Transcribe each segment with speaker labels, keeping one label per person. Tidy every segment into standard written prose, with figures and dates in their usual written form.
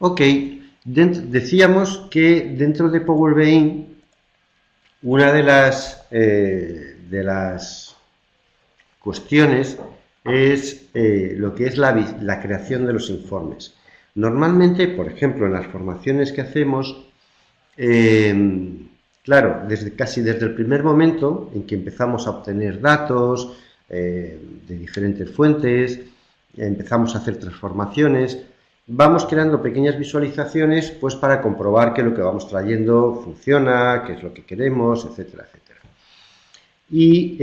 Speaker 1: Ok, decíamos que dentro de Power BI una de las cuestiones es lo que es la creación de los informes. Normalmente, por ejemplo, en las formaciones que hacemos, claro, casi desde el primer momento en que empezamos a obtener datos de diferentes fuentes, empezamos a hacer transformaciones, vamos creando pequeñas visualizaciones pues para comprobar que lo que vamos trayendo funciona, qué es lo que queremos, etcétera, etcétera. Y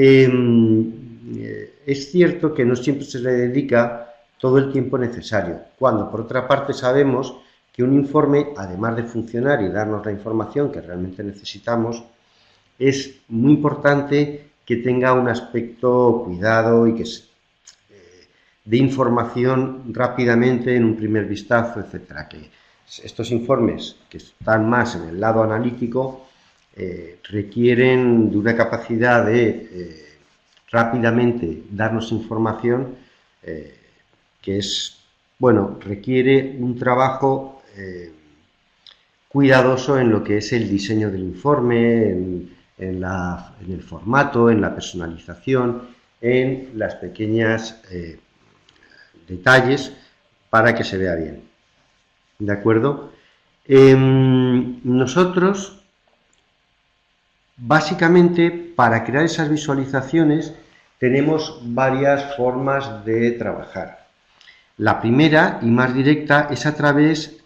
Speaker 1: es cierto que no siempre se le dedica todo el tiempo necesario, cuando por otra parte sabemos que un informe, además de funcionar y darnos la información que realmente necesitamos, es muy importante que tenga un aspecto cuidado y que dé información rápidamente en un primer vistazo, etcétera. Que estos informes que están más en el lado analítico requieren de una capacidad de rápidamente darnos información que es, bueno, requiere un trabajo cuidadoso en lo que es el diseño del informe, en el formato, en la personalización, en las pequeñas detalles para que se vea bien. ¿De acuerdo? Nosotros, básicamente, para crear esas visualizaciones, tenemos varias formas de trabajar. La primera y más directa es a través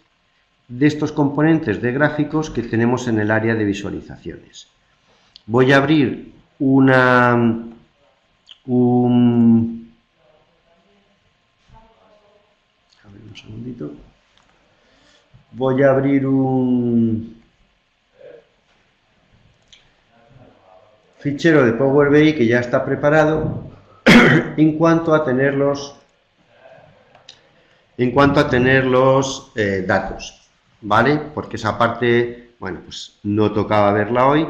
Speaker 1: de estos componentes de gráficos que tenemos en el área de visualizaciones. Voy a abrir a ver, un segundito. Voy a abrir un fichero de Power BI que ya está preparado en cuanto a tener los datos, ¿vale? Porque esa parte, bueno, pues no tocaba verla hoy.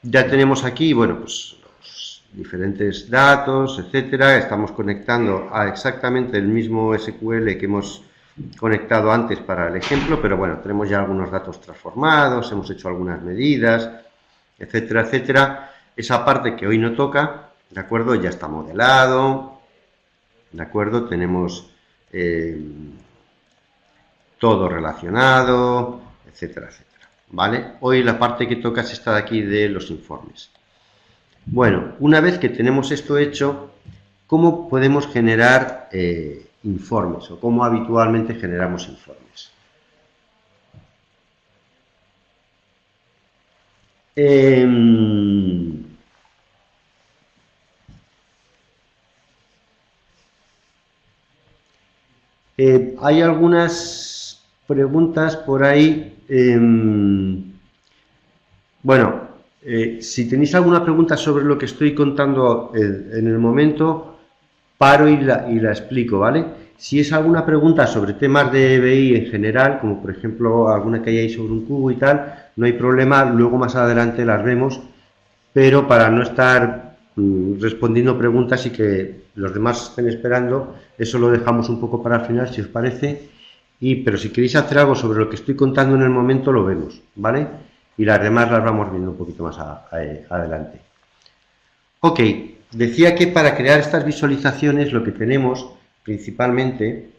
Speaker 1: Ya tenemos aquí, bueno, pues los diferentes datos, etcétera. Estamos conectando a exactamente el mismo SQL que hemos conectado antes para el ejemplo, pero bueno, tenemos ya algunos datos transformados, hemos hecho algunas medidas, etcétera, etcétera. Esa parte que hoy no toca, ¿de acuerdo? Ya está modelado, ¿de acuerdo? Tenemos todo relacionado, etcétera, etcétera, ¿vale? Hoy la parte que toca es esta de aquí de los informes. Bueno, una vez que tenemos esto hecho, ¿cómo podemos generar informes o cómo habitualmente generamos informes? Hay algunas preguntas por ahí. Bueno, si tenéis alguna pregunta sobre lo que estoy contando en el momento, paro y la explico, ¿vale? Si es alguna pregunta sobre temas de BI en general, como por ejemplo alguna que hayáis sobre un cubo y tal, no hay problema, luego más adelante las vemos, pero para no estar respondiendo preguntas y que los demás estén esperando, eso lo dejamos un poco para el final, si os parece, pero si queréis hacer algo sobre lo que estoy contando en el momento, lo vemos, ¿vale? Y las demás las vamos viendo un poquito más adelante. Ok, decía que para crear estas visualizaciones lo que tenemos principalmente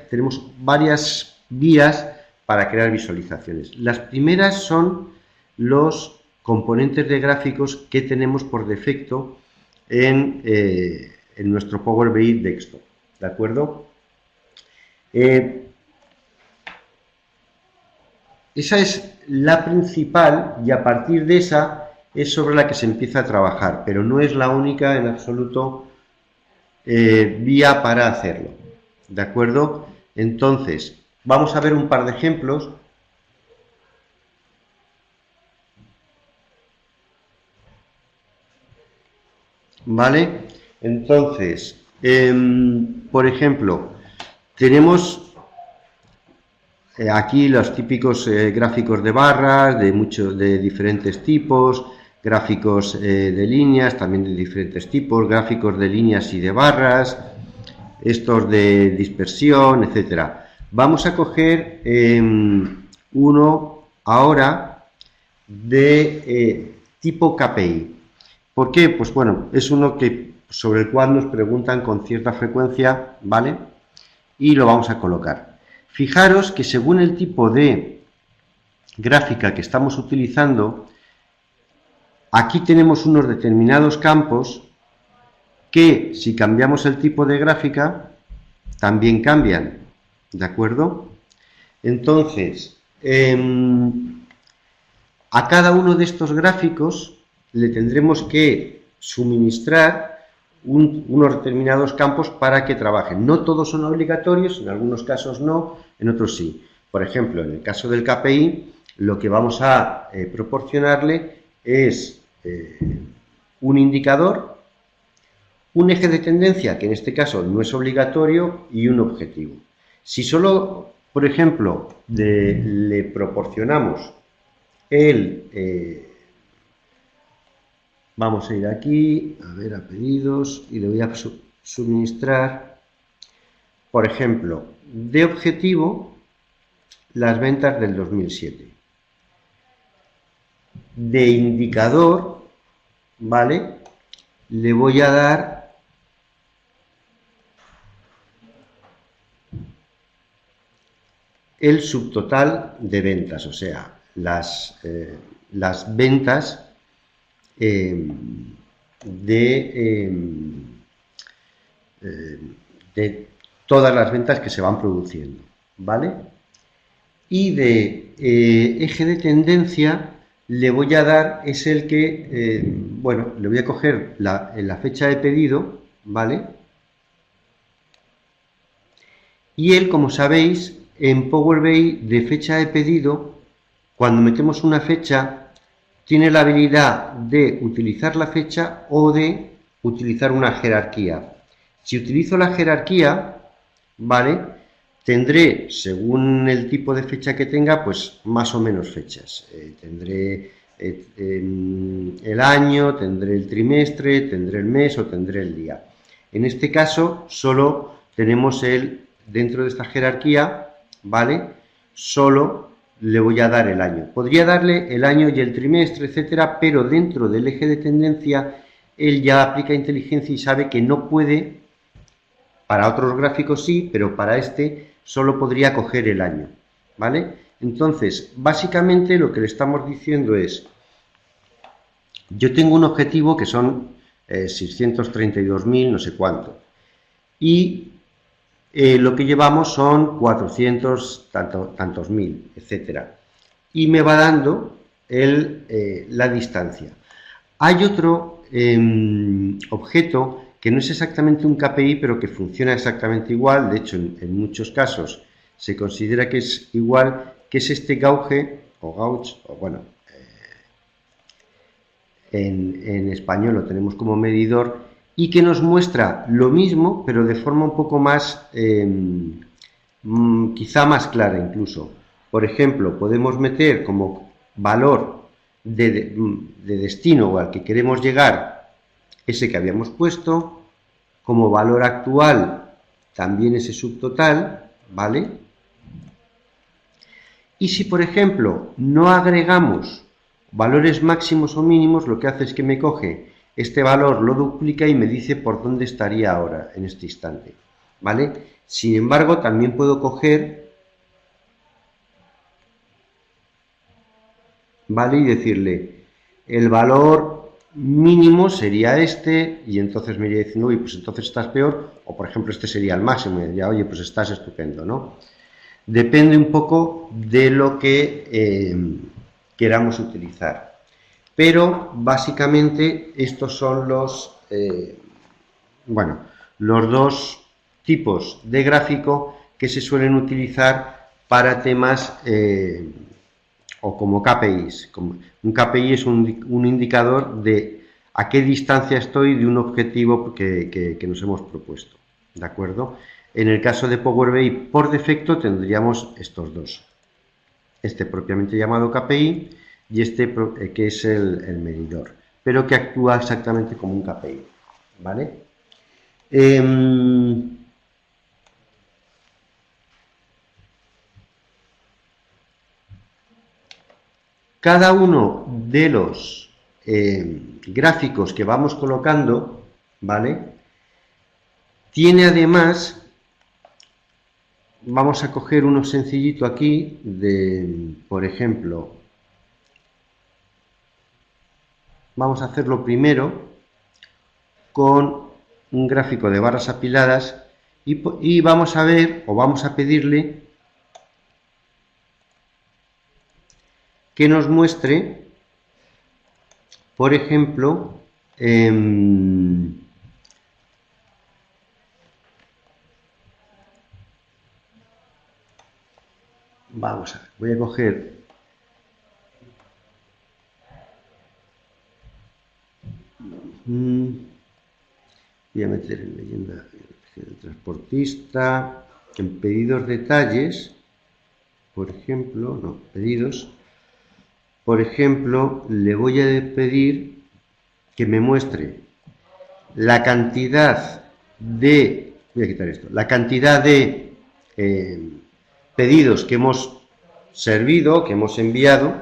Speaker 1: tenemos varias vías para crear visualizaciones. Las primeras son los componentes de gráficos que tenemos por defecto en nuestro Power BI Desktop, ¿de acuerdo? Esa es la principal y a partir de esa es sobre la que se empieza a trabajar, pero no es la única en absoluto vía para hacerlo, ¿de acuerdo? Entonces, vamos a ver un par de ejemplos. ¿Vale? Entonces, por ejemplo, tenemos aquí los típicos gráficos de barras de diferentes tipos, gráficos de líneas también de diferentes tipos, gráficos de líneas y de barras, estos de dispersión, etcétera. Vamos a coger uno ahora de tipo KPI. ¿Por qué? Pues bueno, es uno sobre el cual nos preguntan con cierta frecuencia, ¿vale? Y lo vamos a colocar. Fijaros que según el tipo de gráfica que estamos utilizando, aquí tenemos unos determinados campos que, si cambiamos el tipo de gráfica, también cambian, ¿de acuerdo? Entonces, a cada uno de estos gráficos le tendremos que suministrar unos determinados campos para que trabajen. No todos son obligatorios, en algunos casos no, en otros sí. Por ejemplo, en el caso del KPI, lo que vamos a proporcionarle es un indicador, un eje de tendencia, que en este caso no es obligatorio, y un objetivo. Si solo, por ejemplo, le proporcionamos vamos a ir aquí, a ver, a pedidos, y le voy a suministrar, por ejemplo, de objetivo, las ventas del 2007. De indicador, ¿vale? Le voy a dar el subtotal de ventas, o sea, las ventas de todas las ventas que se van produciendo, ¿vale? Y de eje de tendencia le voy a dar, es el que, bueno, le voy a coger la fecha de pedido, ¿vale? Y él, como sabéis, en Power BI de fecha de pedido, cuando metemos una fecha, tiene la habilidad de utilizar la fecha o de utilizar una jerarquía. Si utilizo la jerarquía, ¿vale? Tendré, según el tipo de fecha que tenga, pues más o menos fechas. Tendré el año, tendré el trimestre, tendré el mes o tendré el día. En este caso, solo tenemos dentro de esta jerarquía, ¿vale? Solo le voy a dar el año. Podría darle el año y el trimestre, etcétera, pero dentro del eje de tendencia, él ya aplica inteligencia y sabe que no puede, para otros gráficos sí, pero para este solo podría coger el año, ¿vale? Entonces, básicamente lo que le estamos diciendo es, yo tengo un objetivo que son 632.000, no sé cuánto, y lo que llevamos son 400 tantos mil, etcétera, y me va dando la distancia. Hay otro objeto que no es exactamente un KPI, pero que funciona exactamente igual. De hecho, en muchos casos se considera que es igual, que es este gauge, o gauge, o bueno, en español lo tenemos como medidor, y que nos muestra lo mismo, pero de forma un poco más, quizá más clara incluso. Por ejemplo, podemos meter como valor de destino o al que queremos llegar ese que habíamos puesto, como valor actual también ese subtotal, ¿vale? Y si, por ejemplo, no agregamos valores máximos o mínimos, lo que hace es que me coge este valor, lo duplica y me dice por dónde estaría ahora, en este instante, ¿vale? Sin embargo, también puedo coger, ¿vale? Y decirle, el valor mínimo sería este, y entonces me iría diciendo, uy, pues entonces estás peor, o por ejemplo este sería el máximo, y diría, oye, pues estás estupendo, ¿no? Depende un poco de lo que queramos utilizar. Pero básicamente estos son los dos tipos de gráfico que se suelen utilizar para temas o como KPIs. Un KPI es un indicador de a qué distancia estoy de un objetivo que nos hemos propuesto, ¿de acuerdo? En el caso de Power BI, por defecto tendríamos estos dos. Este propiamente llamado KPI y este que es el medidor, pero que actúa exactamente como un KPI, ¿vale? cada uno de los gráficos que vamos colocando, ¿vale? Tiene además, vamos a coger uno sencillito aquí, por ejemplo, vamos a hacerlo primero con un gráfico de barras apiladas y vamos a ver, o vamos a pedirle que nos muestre, por ejemplo, vamos a ver, voy a coger voy a meter en leyenda del transportista, en pedidos detalles, por ejemplo, no, pedidos, por ejemplo, le voy a pedir que me muestre la cantidad de, voy a quitar esto, la cantidad de pedidos que hemos servido, que hemos enviado,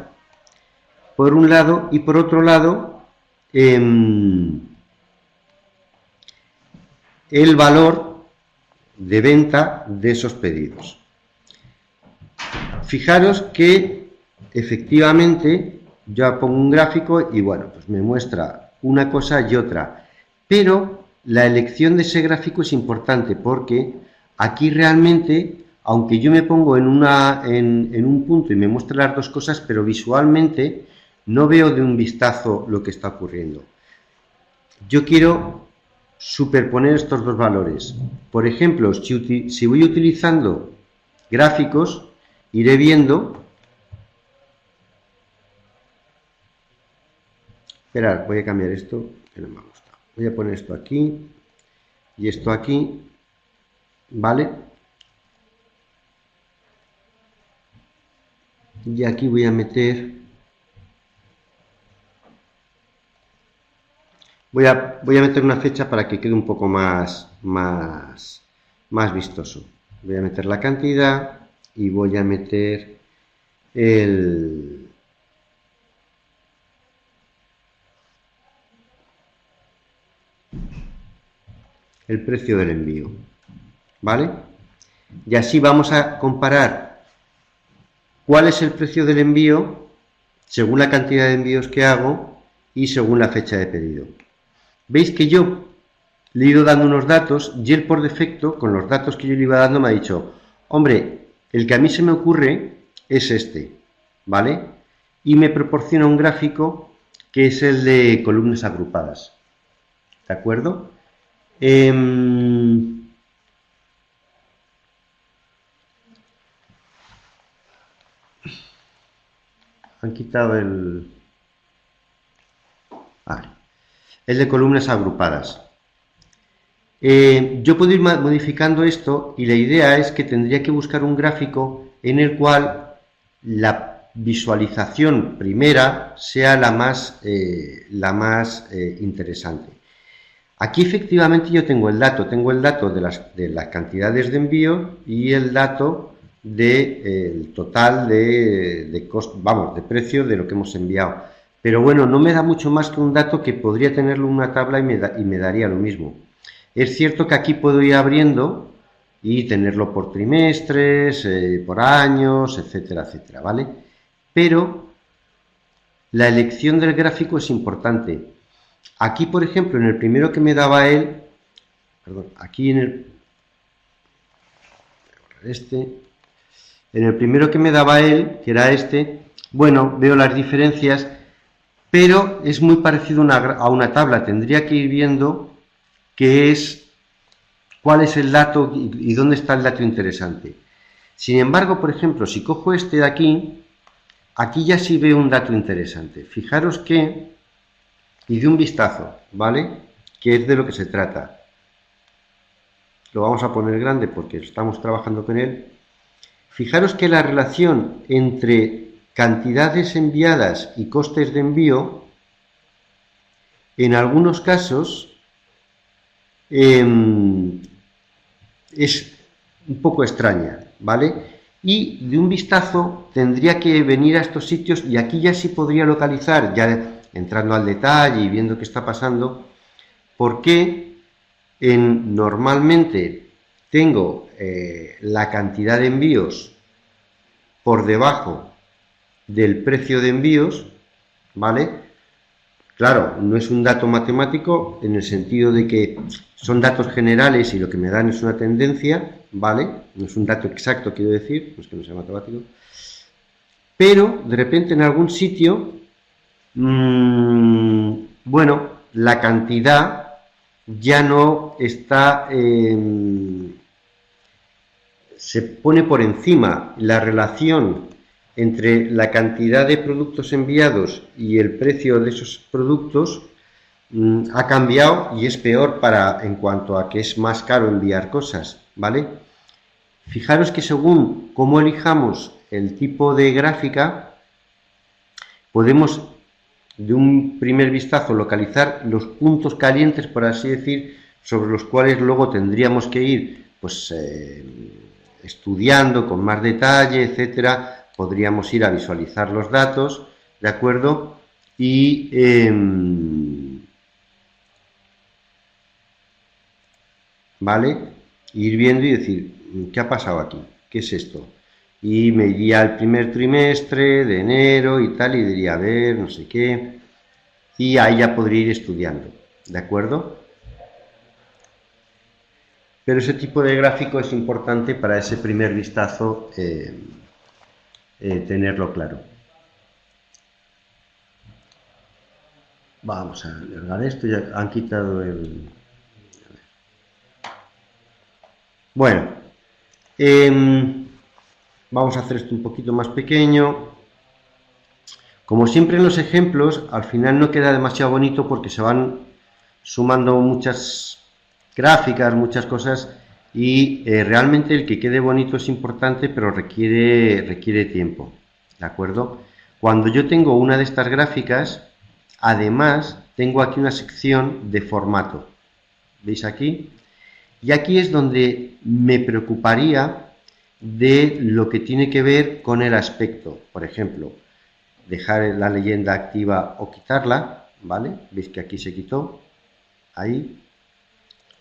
Speaker 1: por un lado, y por otro lado, el valor de venta de esos pedidos. Fijaros que efectivamente yo pongo un gráfico y bueno, pues me muestra una cosa y otra, pero la elección de ese gráfico es importante porque aquí realmente, aunque yo me pongo en un punto y me muestra las dos cosas, pero visualmente no veo de un vistazo lo que está ocurriendo. Yo quiero superponer estos dos valores. Por ejemplo, si voy utilizando gráficos, iré viendo. Esperad, voy a cambiar esto, que no me ha gustado. Voy a poner esto aquí y esto aquí, ¿vale? Y aquí voy a meter... Voy a meter una fecha para que quede un poco más vistoso. Voy a meter la cantidad y voy a meter el precio del envío, ¿vale? Y así vamos a comparar cuál es el precio del envío según la cantidad de envíos que hago y según la fecha de pedido. Veis que yo le he ido dando unos datos y él por defecto, con los datos que yo le iba dando, me ha dicho, hombre, el que a mí se me ocurre es este, ¿vale? Y me proporciona un gráfico que es el de columnas agrupadas, ¿de acuerdo? Han quitado el... Vale. El de columnas agrupadas. Yo puedo ir modificando esto y la idea es que tendría que buscar un gráfico en el cual la visualización primera sea la más interesante. Aquí efectivamente yo tengo el dato de las cantidades de envío y el dato del total de precio de lo que hemos enviado. Pero bueno, no me da mucho más que un dato que podría tenerlo en una tabla y me daría lo mismo. Es cierto que aquí puedo ir abriendo y tenerlo por trimestres, por años, etcétera, etcétera, ¿vale? Pero la elección del gráfico es importante. Aquí, por ejemplo, en el primero que me daba él, perdón, aquí en el primero que me daba él, que era este, bueno, veo las diferencias, pero es muy parecido a una tabla. Tendría que ir viendo cuál es el dato y dónde está el dato interesante. Sin embargo, por ejemplo, si cojo este de aquí ya sí veo un dato interesante. Fijaros que, y de un vistazo, ¿vale? Que es de lo que se trata. Lo vamos a poner grande porque estamos trabajando con él. Fijaros que la relación entre cantidades enviadas y costes de envío, en algunos casos, es un poco extraña, ¿vale? y de un vistazo tendría que venir a estos sitios y aquí ya sí podría localizar, ya entrando al detalle y viendo qué está pasando, por qué normalmente tengo la cantidad de envíos por debajo del precio de envíos, ¿vale? Claro, no es un dato matemático en el sentido de que son datos generales y lo que me dan es una tendencia, ¿vale? No es un dato exacto, quiero decir, no es que no sea matemático, pero de repente en algún sitio, bueno, la cantidad ya no está, se pone por encima la relación entre la cantidad de productos enviados y el precio de esos productos ha cambiado y es peor en cuanto a que es más caro enviar cosas, ¿vale? Fijaros que según cómo elijamos el tipo de gráfica, podemos de un primer vistazo localizar los puntos calientes, por así decir, sobre los cuales luego tendríamos que ir, pues, estudiando con más detalle, etcétera. Podríamos ir a visualizar los datos, ¿de acuerdo? Y ¿vale? Ir viendo y decir, ¿qué ha pasado aquí? ¿Qué es esto? Y me iría al primer trimestre de enero y tal, y diría, a ver, no sé qué, y ahí ya podría ir estudiando, ¿de acuerdo? Pero ese tipo de gráfico es importante para ese primer vistazo tenerlo claro. Vamos a alargar esto, ya han quitado el... Bueno, vamos a hacer esto un poquito más pequeño. Como siempre en los ejemplos, al final no queda demasiado bonito porque se van sumando muchas gráficas, muchas cosas, y realmente el que quede bonito es importante, pero requiere tiempo, ¿de acuerdo? Cuando yo tengo una de estas gráficas, además tengo aquí una sección de formato, ¿veis aquí? Y aquí es donde me preocuparía de lo que tiene que ver con el aspecto, por ejemplo, dejar la leyenda activa o quitarla, ¿vale? Veis que aquí se quitó, ahí,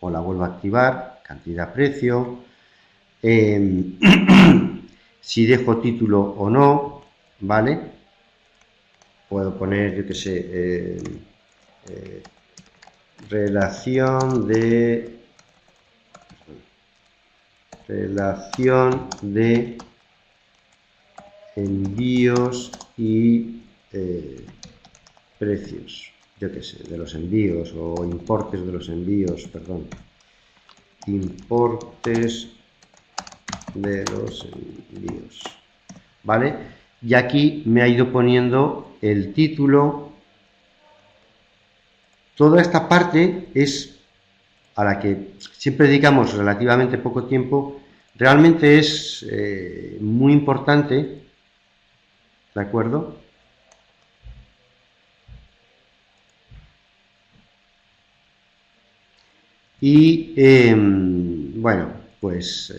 Speaker 1: o la vuelvo a activar, cantidad-precio, si dejo título o no, ¿vale? Puedo poner, yo qué sé, relación de envíos y precios, yo qué sé, de los envíos o importes de los envíos, perdón, importes de los envíos, ¿vale? Y aquí me ha ido poniendo el título. Toda esta parte es a la que siempre dedicamos relativamente poco tiempo, realmente es muy importante, ¿de acuerdo? Y bueno, pues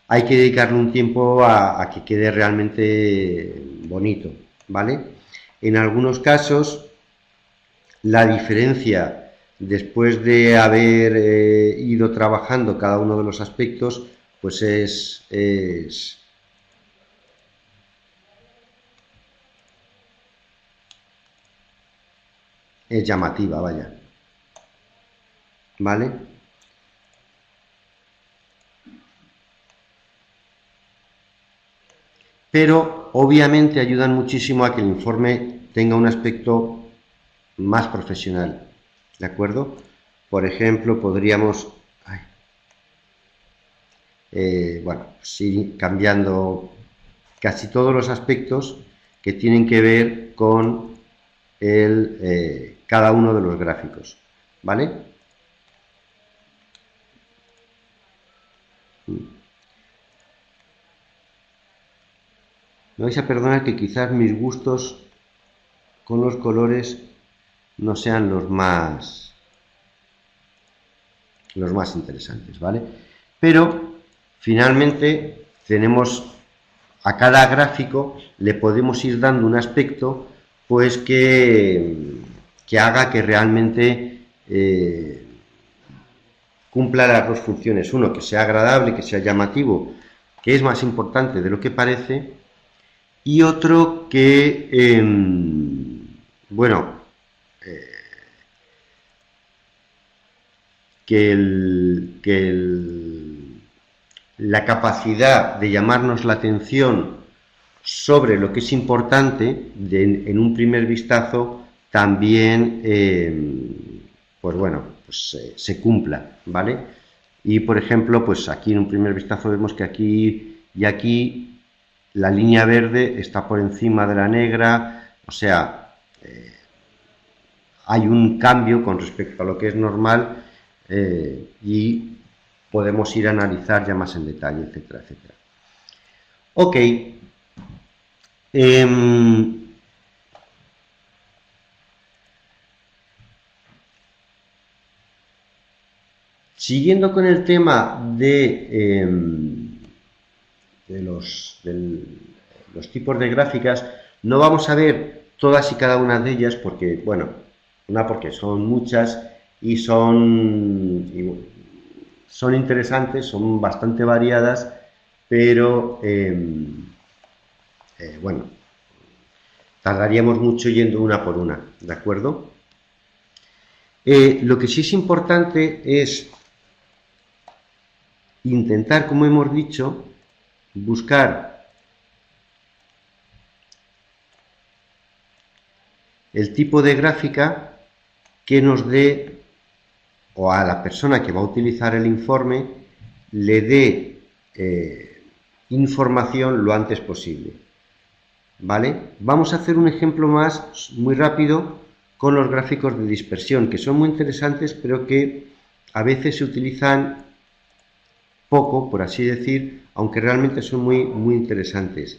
Speaker 1: hay que dedicarle un tiempo a que quede realmente bonito, ¿vale? En algunos casos, la diferencia después de haber ido trabajando cada uno de los aspectos, pues es llamativa, vaya, ¿vale? Pero obviamente ayudan muchísimo a que el informe tenga un aspecto más profesional, ¿de acuerdo? Por ejemplo, podríamos, bueno, pues ir cambiando casi todos los aspectos que tienen que ver con cada uno de los gráficos, ¿vale? Me vais a perdonar que quizás mis gustos con los colores no sean los más interesantes, ¿vale? Pero finalmente tenemos a cada gráfico le podemos ir dando un aspecto pues que haga que realmente cumpla las dos funciones. Uno, que sea agradable, que sea llamativo, que es más importante de lo que parece, y otro que, bueno, la capacidad de llamarnos la atención sobre lo que es importante en un primer vistazo también, pues bueno, pues se cumpla, ¿vale? Y por ejemplo, pues aquí en un primer vistazo vemos que aquí y aquí la línea verde está por encima de la negra, o sea, hay un cambio con respecto a lo que es normal, y podemos ir a analizar ya más en detalle, etcétera, etcétera. Ok. Siguiendo con el tema de los tipos de gráficas, no vamos a ver todas y cada una de ellas porque, bueno, porque son muchas y son interesantes, son bastante variadas, pero bueno, tardaríamos mucho yendo una por una, ¿de acuerdo? Lo que sí es importante es intentar, como hemos dicho, buscar el tipo de gráfica que nos dé, o a la persona que va a utilizar el informe, le dé información lo antes posible. ¿Vale? Vamos a hacer un ejemplo más, muy rápido, con los gráficos de dispersión, que son muy interesantes, pero que a veces se utilizan poco, por así decir, aunque realmente son muy, muy interesantes.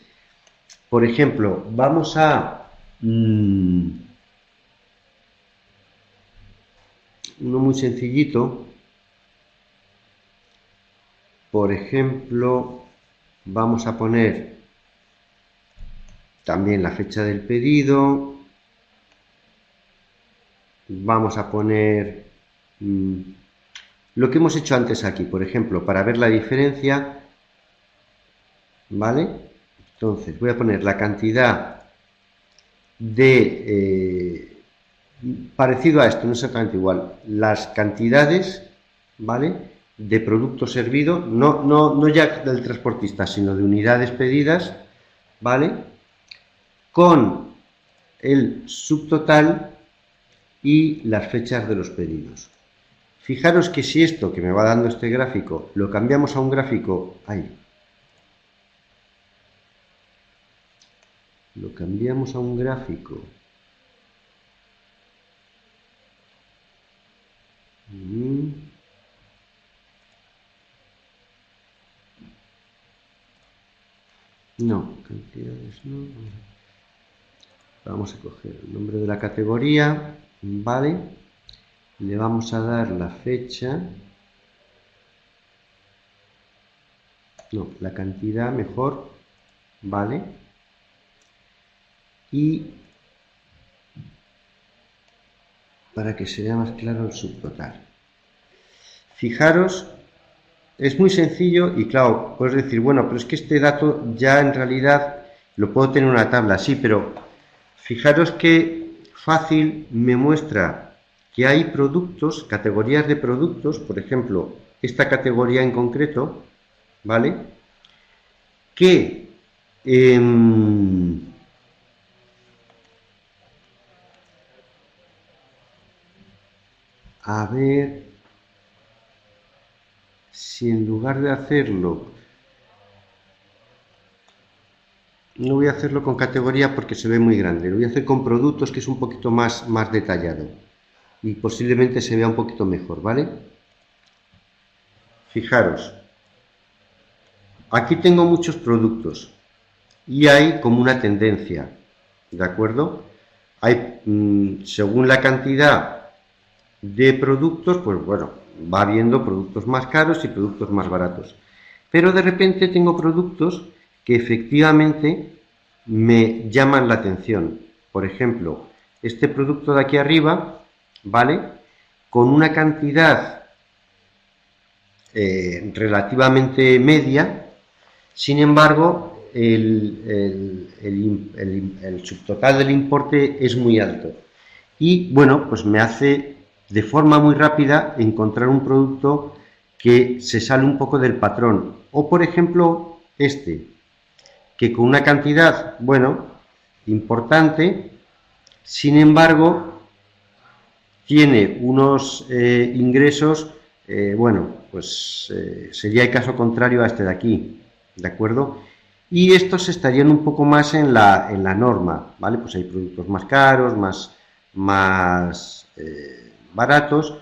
Speaker 1: Por ejemplo, vamos a uno muy sencillito. Por ejemplo, vamos a poner también la fecha del pedido. Vamos a poner lo que hemos hecho antes aquí, por ejemplo, para ver la diferencia, ¿vale? Entonces voy a poner la cantidad de, parecido a esto, no exactamente igual, las cantidades, ¿vale?, de producto servido, no ya del transportista, sino de unidades pedidas, ¿vale?, con el subtotal y las fechas de los pedidos. Fijaros que si esto que me va dando este gráfico lo cambiamos a un gráfico, lo cambiamos a un gráfico no, cantidades no. Vamos a coger el nombre de la categoría, ¿vale? Le vamos a dar la fecha, no, la cantidad mejor, ¿vale? Y para que sea más claro el subtotal. Fijaros, es muy sencillo y claro, puedes decir, bueno, pero es que este dato ya en realidad lo puedo tener en una tabla, sí, pero fijaros que fácil me muestra que hay productos, categorías de productos, por ejemplo, esta categoría en concreto, ¿vale?, que a ver si en lugar de hacerlo, no voy a hacerlo con categoría porque se ve muy grande, lo voy a hacer con productos, que es un poquito más detallado y posiblemente se vea un poquito mejor, ¿vale? Fijaros, aquí tengo muchos productos y hay como una tendencia, ¿de acuerdo? Hay, según la cantidad de productos, pues bueno, va habiendo productos más caros y productos más baratos. pero de repente tengo productos que efectivamente me llaman la atención. Por ejemplo, este producto de aquí arriba, ¿vale? Con una cantidad relativamente media, sin embargo, el subtotal del importe es muy alto. Y bueno, pues me hace de forma muy rápida encontrar un producto que se sale un poco del patrón. O por ejemplo, este, que con una cantidad, bueno, importante, sin embargo, tiene unos ingresos, bueno, pues sería el caso contrario a este de aquí, ¿de acuerdo? Y estos estarían un poco más en la norma, ¿vale? Pues hay productos más caros, más baratos,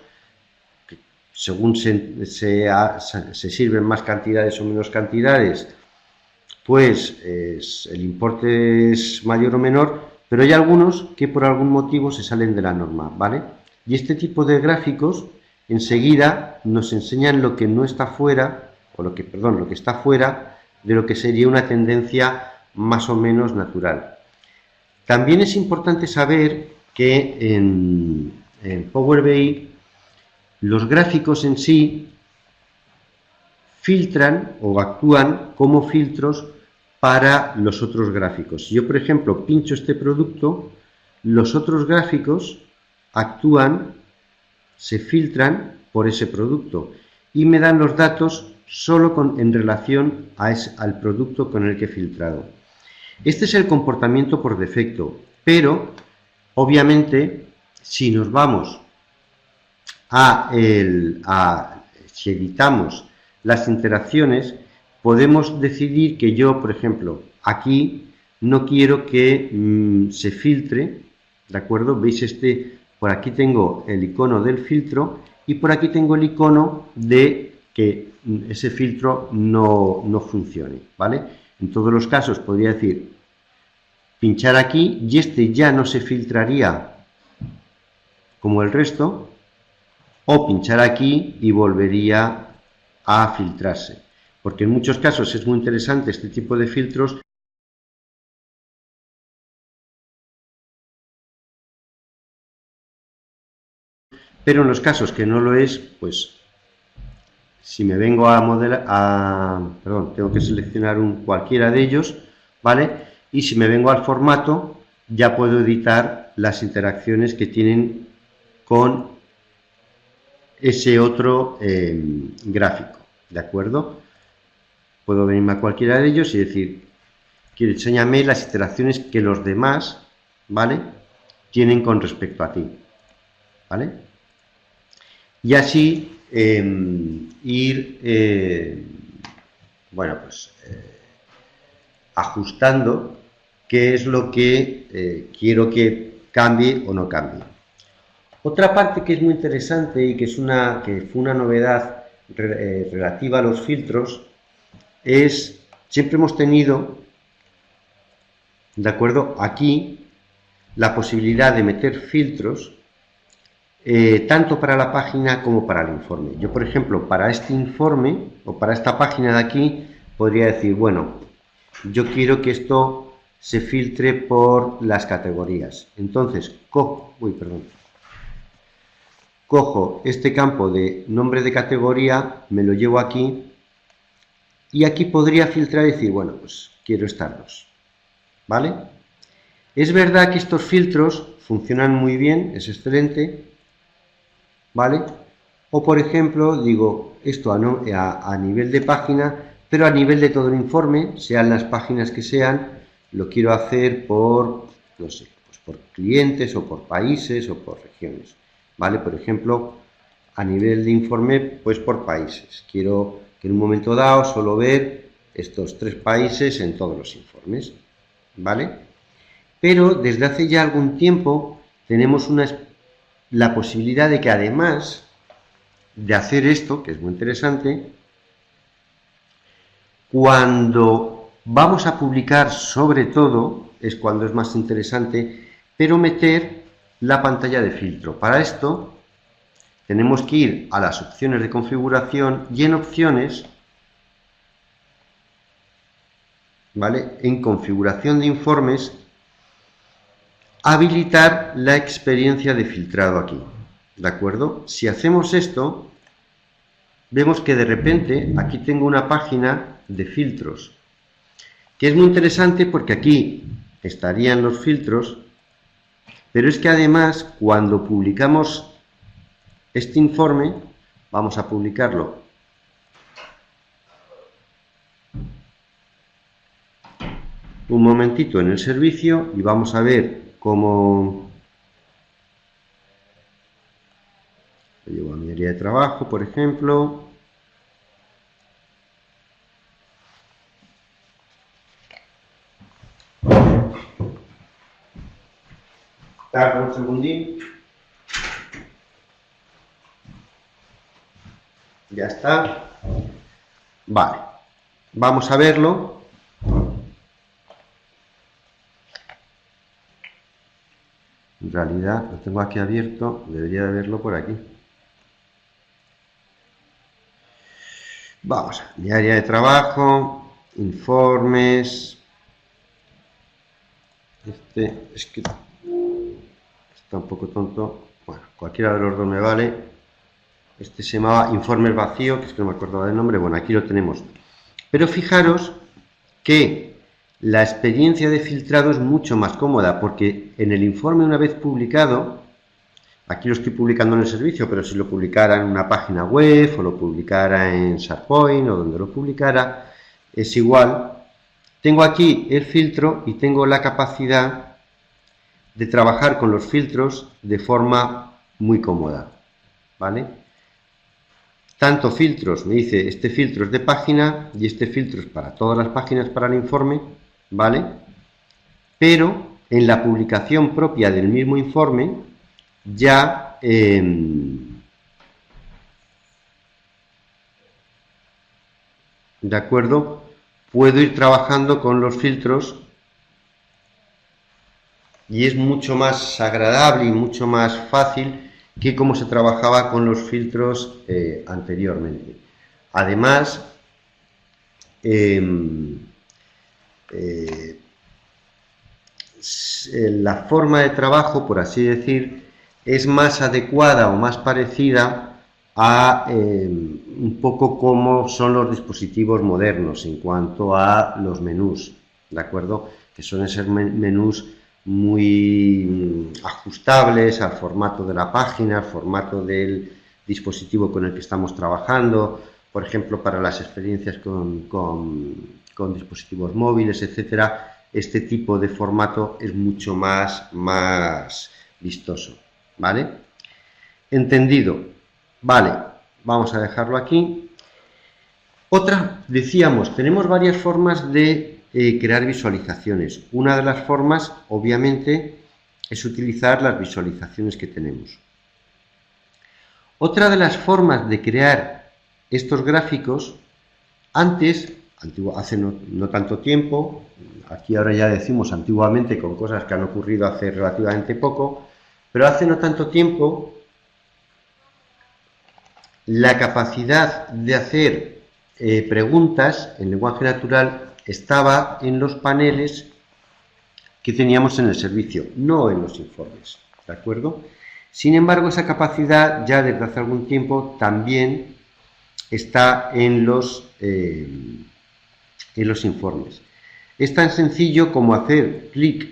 Speaker 1: que según se sirven más cantidades o menos cantidades, pues el importe es mayor o menor, pero hay algunos que por algún motivo se salen de la norma, ¿vale? Y este tipo de gráficos enseguida nos enseñan lo que no está fuera, o lo que está fuera de lo que sería una tendencia más o menos natural. También es importante saber que en Power BI los gráficos en sí filtran o actúan como filtros para los otros gráficos. Si yo, por ejemplo, pincho este producto, los otros gráficos actúan, se filtran por ese producto y me dan los datos solo en relación al producto con el que he filtrado. Este es el comportamiento por defecto, pero obviamente si nos vamos si editamos las interacciones, podemos decidir que yo, por ejemplo, aquí no quiero que se filtre, ¿de acuerdo? ¿Veis por aquí tengo el icono del filtro y por aquí tengo el icono de que ese filtro no funcione, ¿vale? En todos los casos podría decir, pinchar aquí y este ya no se filtraría como el resto, o pinchar aquí y volvería a filtrarse. Porque en muchos casos es muy interesante este tipo de filtros, pero en los casos que no lo es, pues si me vengo a modelar, perdón, tengo que seleccionar cualquiera de ellos, ¿vale? Y si me vengo al formato, ya puedo editar las interacciones que tienen con ese otro gráfico, ¿de acuerdo? Puedo venirme a cualquiera de ellos y decir, quiero enséñame las interacciones que los demás, ¿vale?, tienen con respecto a ti, ¿vale? Y así bueno, pues ajustando qué es lo que quiero que cambie o no cambie. Otra parte que es muy interesante y que fue una novedad relativa a los filtros es, siempre hemos tenido, de acuerdo, aquí la posibilidad de meter filtros tanto para la página como para el informe. Yo, por ejemplo, para este informe o para esta página de aquí podría decir, bueno, yo quiero que esto se filtre por las categorías. Entonces, cojo este campo de nombre de categoría, me lo llevo aquí y aquí podría filtrar y decir, bueno, pues quiero estas dos, ¿vale? Es verdad que estos filtros funcionan muy bien, es excelente, ¿vale? O por ejemplo, digo, esto a nivel de página, pero a nivel de todo el informe, sean las páginas que sean, lo quiero hacer por, no sé, pues por clientes o por países o por regiones, ¿vale? Por ejemplo, a nivel de informe, pues por países. Quiero que en un momento dado solo ver estos 3 países en todos los informes, ¿vale? Pero desde hace ya algún tiempo tenemos la posibilidad de que además de hacer esto, que es muy interesante, cuando vamos a publicar, sobre todo, es cuando es más interesante, pero meter la pantalla de filtro. Para esto tenemos que ir a las opciones de configuración y en opciones ¿vale? En configuración de informes, habilitar la experiencia de filtrado aquí, ¿de acuerdo? Si hacemos esto, vemos que de repente aquí tengo una página de filtros, que es muy interesante porque aquí estarían los filtros, pero es que además cuando publicamos este informe, vamos a publicarlo un momentito en el servicio y vamos a ver cómo lo llevo a mi área de trabajo, por ejemplo. Tarda un segundín. Ya está. Vale. Vamos a verlo. En realidad lo tengo aquí abierto. Debería de verlo por aquí. Vamos a mi área de trabajo. Informes. Este es que está un poco tonto. Bueno, cualquiera de los dos me vale. Este se llamaba informes vacío, que es que no me acordaba del nombre. Bueno, aquí lo tenemos. Pero fijaros que la experiencia de filtrado es mucho más cómoda, porque en el informe, una vez publicado, aquí lo estoy publicando en el servicio, pero si lo publicara en una página web o lo publicara en SharePoint o donde lo publicara, es igual. Tengo aquí el filtro y tengo la capacidad de trabajar con los filtros de forma muy cómoda, ¿vale? Tanto filtros, me dice, este filtro es de página y este filtro es para todas las páginas para el informe, ¿vale? Pero en la publicación propia del mismo informe ya ¿de acuerdo? Puedo ir trabajando con los filtros y es mucho más agradable y mucho más fácil que como se trabajaba con los filtros anteriormente. Además, la forma de trabajo, por así decir, es más adecuada o más parecida a un poco como son los dispositivos modernos en cuanto a los menús, ¿de acuerdo? Que suelen ser menús muy ajustables al formato de la página, al formato del dispositivo con el que estamos trabajando, por ejemplo, para las experiencias con dispositivos móviles, etcétera. Este tipo de formato es mucho más vistoso, ¿vale? Entendido. Vale, vamos a dejarlo aquí. Otra, decíamos, tenemos varias formas de crear visualizaciones. Una de las formas, obviamente, es utilizar las visualizaciones que tenemos. Otra de las formas de crear estos gráficos, antes, hace no tanto tiempo, aquí ahora ya decimos antiguamente con cosas que han ocurrido hace relativamente poco, pero hace no tanto tiempo, la capacidad de hacer preguntas en lenguaje natural estaba en los paneles que teníamos en el servicio, no en los informes, ¿de acuerdo? Sin embargo, esa capacidad ya desde hace algún tiempo también está en los informes. Es tan sencillo como hacer clic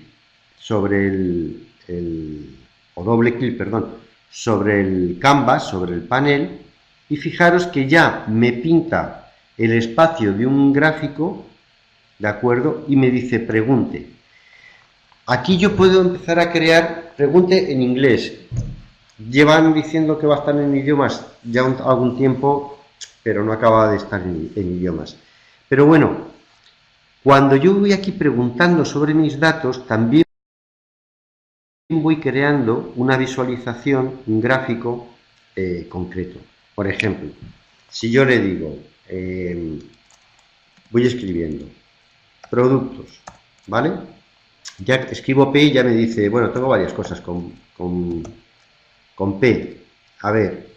Speaker 1: sobre o doble clic, perdón, sobre el canvas, sobre el panel, y fijaros que ya me pinta el espacio de un gráfico, ¿de acuerdo? Y me dice pregunte. Aquí yo puedo empezar a crear pregunte en inglés. Llevan diciendo que va a estar en idiomas ya algún tiempo, pero no acaba de estar en idiomas. Pero bueno, cuando yo voy aquí preguntando sobre mis datos, también voy creando una visualización, un gráfico concreto. Por ejemplo, si yo le digo, voy escribiendo productos, ¿vale? Ya escribo P y ya me dice, bueno, tengo varias cosas con P. A ver,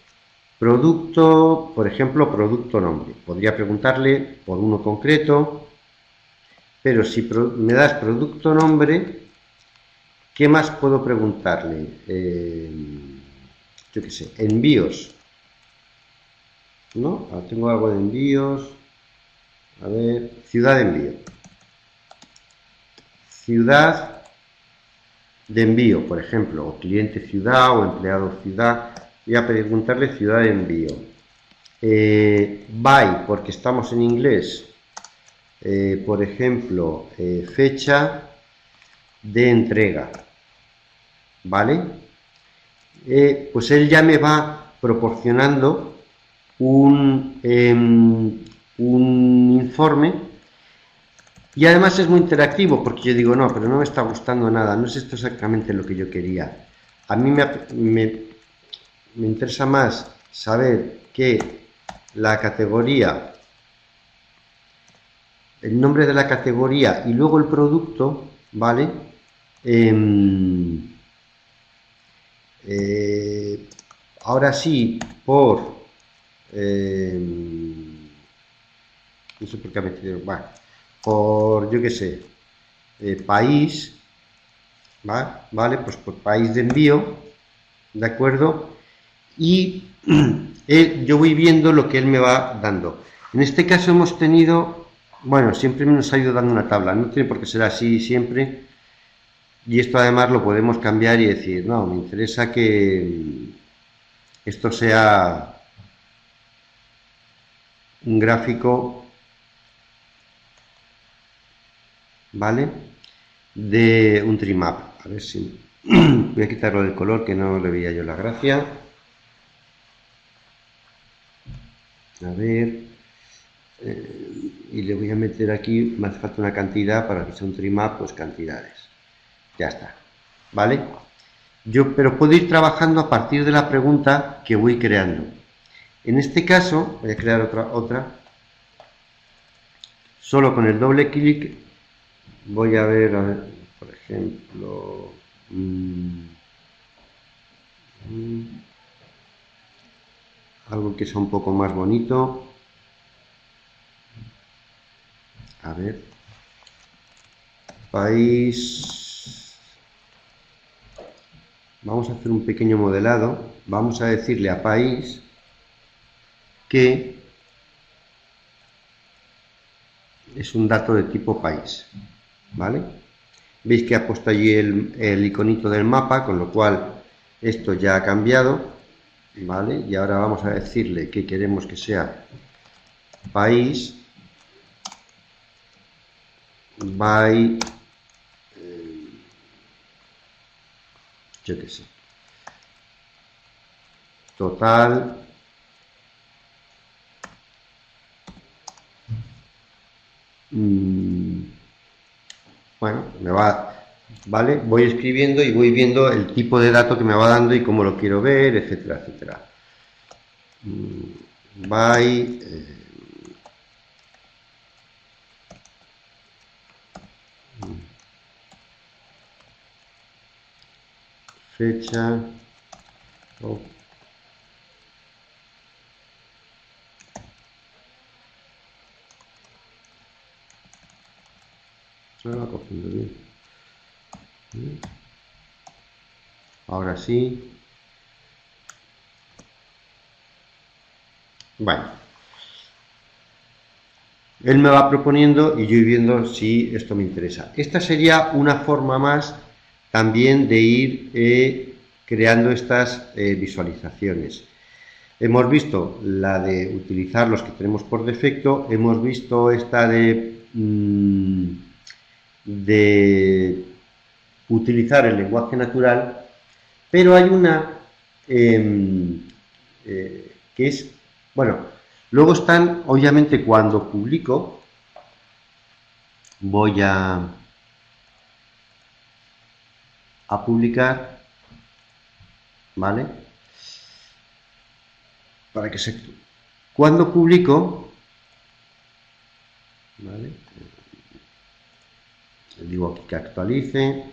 Speaker 1: producto, por ejemplo, producto nombre. Podría preguntarle por uno concreto. pero si me das producto nombre, ¿qué más puedo preguntarle? Yo qué sé, envíos, ¿no? Tengo algo de envíos. A ver, ciudad de envío. Ciudad de envío, por ejemplo, o cliente ciudad o empleado ciudad. Voy a preguntarle ciudad de envío. By, porque estamos en inglés. Por ejemplo, fecha de entrega. ¿Vale? Pues él ya me va proporcionando un informe y además es muy interactivo porque yo digo, no, pero no me está gustando nada, no es esto exactamente lo que yo quería. A mí me interesa más saber que la categoría, el nombre de la categoría y luego el producto, ¿vale? Ahora sí, no sé por qué me metido, bueno, por, yo qué sé, país, ¿vale? Pues por país de envío, ¿de acuerdo? Y yo voy viendo lo que él me va dando. En este caso hemos tenido, bueno, siempre nos ha ido dando una tabla, no tiene por qué ser así siempre, y esto además lo podemos cambiar y decir, no, me interesa que esto sea un gráfico, ¿vale? De un trimap. A ver si voy a quitarlo del color que no le veía yo la gracia. A ver, y le voy a meter aquí, me hace falta una cantidad para que sea un trimap, pues cantidades. Ya está, ¿vale? Pero puedo ir trabajando a partir de la pregunta que voy creando. En este caso, voy a crear otra. Solo con el doble clic voy a ver, por ejemplo, algo que sea un poco más bonito. A ver, país. Vamos a hacer un pequeño modelado. Vamos a decirle a país que es un dato de tipo país, ¿vale? Veis que ha puesto allí el iconito del mapa, con lo cual esto ya ha cambiado, ¿vale? Y ahora vamos a decirle que queremos que sea país by, yo qué sé, total, bueno, me va, ¿vale? Voy escribiendo y voy viendo el tipo de dato que me va dando y cómo lo quiero ver, etcétera, etcétera. By, fecha, oh, se va cogiendo bien. Ahora sí. Bueno, él me va proponiendo y yo voy viendo si esto me interesa. Esta sería una forma más también de ir creando estas visualizaciones. Hemos visto la de utilizar los que tenemos por defecto, hemos visto esta de utilizar el lenguaje natural, pero hay una que es, bueno, luego están, obviamente, cuando publico, voy a publicar, ¿vale? Para que se... Cuando publico, ¿vale? Le digo aquí que actualice.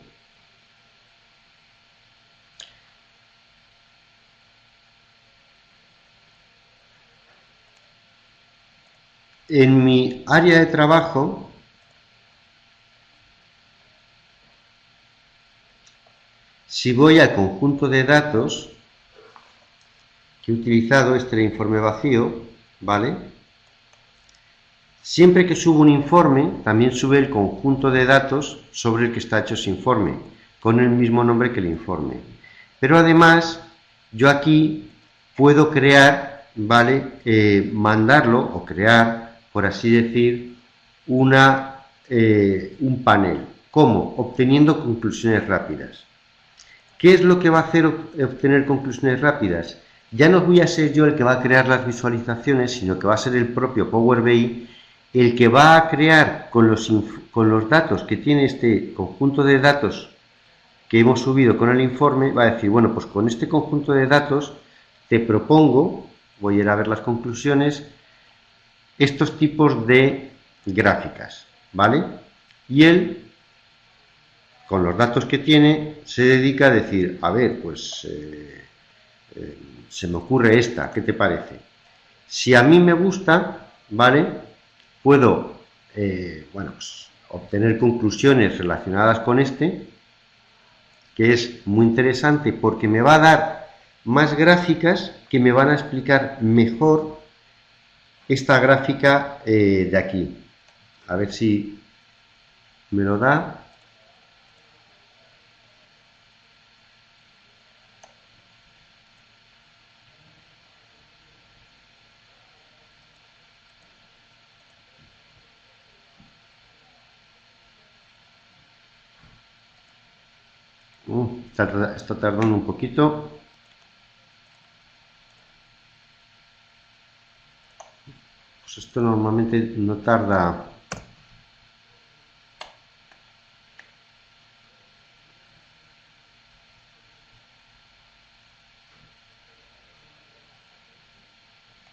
Speaker 1: En mi área de trabajo, si voy al conjunto de datos que he utilizado, este informe vacío, ¿vale? Siempre que subo un informe, también sube el conjunto de datos sobre el que está hecho ese informe, con el mismo nombre que el informe. Pero además, yo aquí puedo crear, ¿vale? Mandarlo o crear, por así decir, un panel. ¿Cómo? Obteniendo conclusiones rápidas. ¿Qué es lo que va a hacer obtener conclusiones rápidas? Ya no voy a ser yo el que va a crear las visualizaciones, sino que va a ser el propio Power BI el que va a crear con los datos que tiene este conjunto de datos que hemos subido con el informe, va a decir, bueno, pues con este conjunto de datos te propongo, voy a ir a ver las conclusiones, estos tipos de gráficas, ¿vale? Y él, con los datos que tiene, se dedica a decir, a ver, pues se me ocurre esta, ¿qué te parece? Si a mí me gusta, ¿vale? Puedo, bueno, pues, obtener conclusiones relacionadas con este, que es muy interesante porque me va a dar más gráficas que me van a explicar mejor esta gráfica de aquí. A ver si me lo da. Está tardando un poquito. Pues esto normalmente no tarda.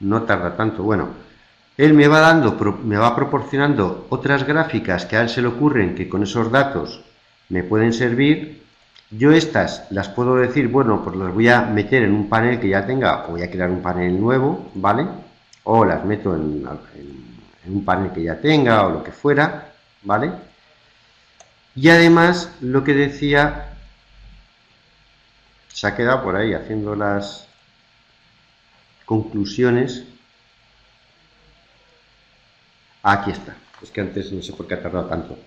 Speaker 1: No tarda tanto. Bueno, él me va proporcionando otras gráficas que a él se le ocurren que con esos datos me pueden servir. Yo estas las puedo decir, bueno, pues las voy a meter en un panel que ya tenga, o voy a crear un panel nuevo, ¿vale? O las meto en un panel que ya tenga, o lo que fuera, ¿vale? Y además, lo que decía, se ha quedado por ahí haciendo las conclusiones. Aquí está, es que antes no sé por qué ha tardado tanto.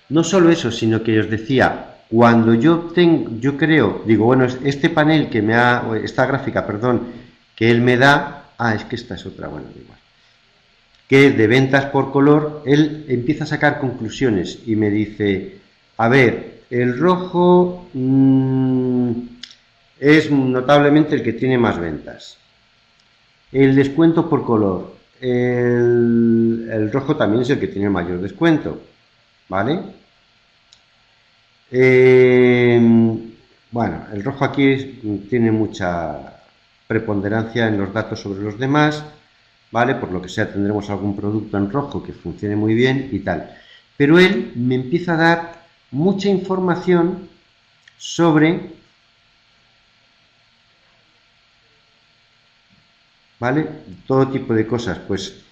Speaker 1: No solo eso, sino que os decía, cuando yo creo, digo, bueno, este panel que esta gráfica, perdón, que él me da, es que esta es otra, bueno, igual, que es de ventas por color, él empieza a sacar conclusiones y me dice, a ver, el rojo es notablemente el que tiene más ventas. El descuento por color, el rojo también es el que tiene mayor descuento, ¿vale? Bueno, el rojo aquí tiene mucha preponderancia en los datos sobre los demás, ¿vale? Por lo que sea tendremos algún producto en rojo que funcione muy bien y tal. Pero él me empieza a dar mucha información sobre, ¿vale? Todo tipo de cosas, pues